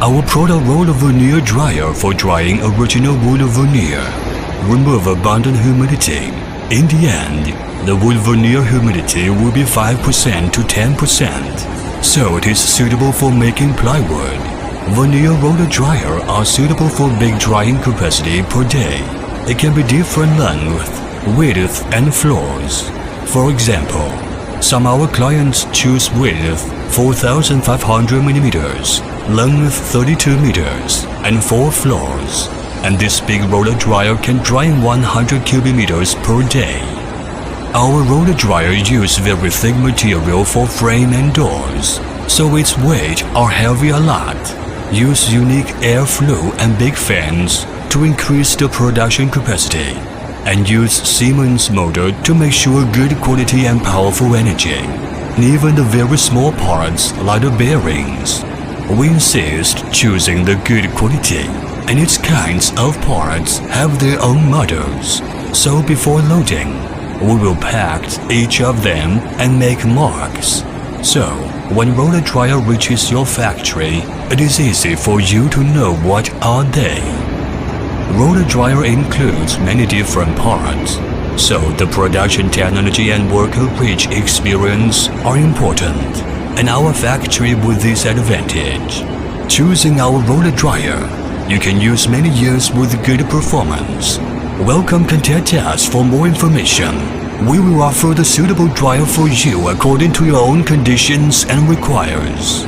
Our product roller veneer dryer for drying original wool veneer. Remove abundant humidity. In the end, the wool veneer humidity will be 5% to 10%, so it is suitable for making plywood. Veneer roller dryer are suitable for big drying capacity per day. It can be different length, width, and floors. For example, some our clients choose width 4,500 millimeters, length 32 meters, and 4 floors. And this big roller dryer can dry in 100 cubic meters per day. Our roller dryer uses very thick material for frame and doors, so its weight are heavy a lot. Use unique airflow and big fans to increase the production capacity, and use Siemens motor to make sure good quality and powerful energy. And even the very small parts like the bearings, we insist choosing the good quality, and its kinds of parts have their own models. So before loading, we will pack each of them and make marks. So when roller dryer reaches your factory, it is easy for you to know what are they. Roller dryer includes many different parts, so the production technology and worker reach experience are important, and our factory with this advantage. Choosing our roller dryer, you can use many years with good performance. Welcome, contact us for more information. We will offer the suitable dryer for you according to your own conditions and requires.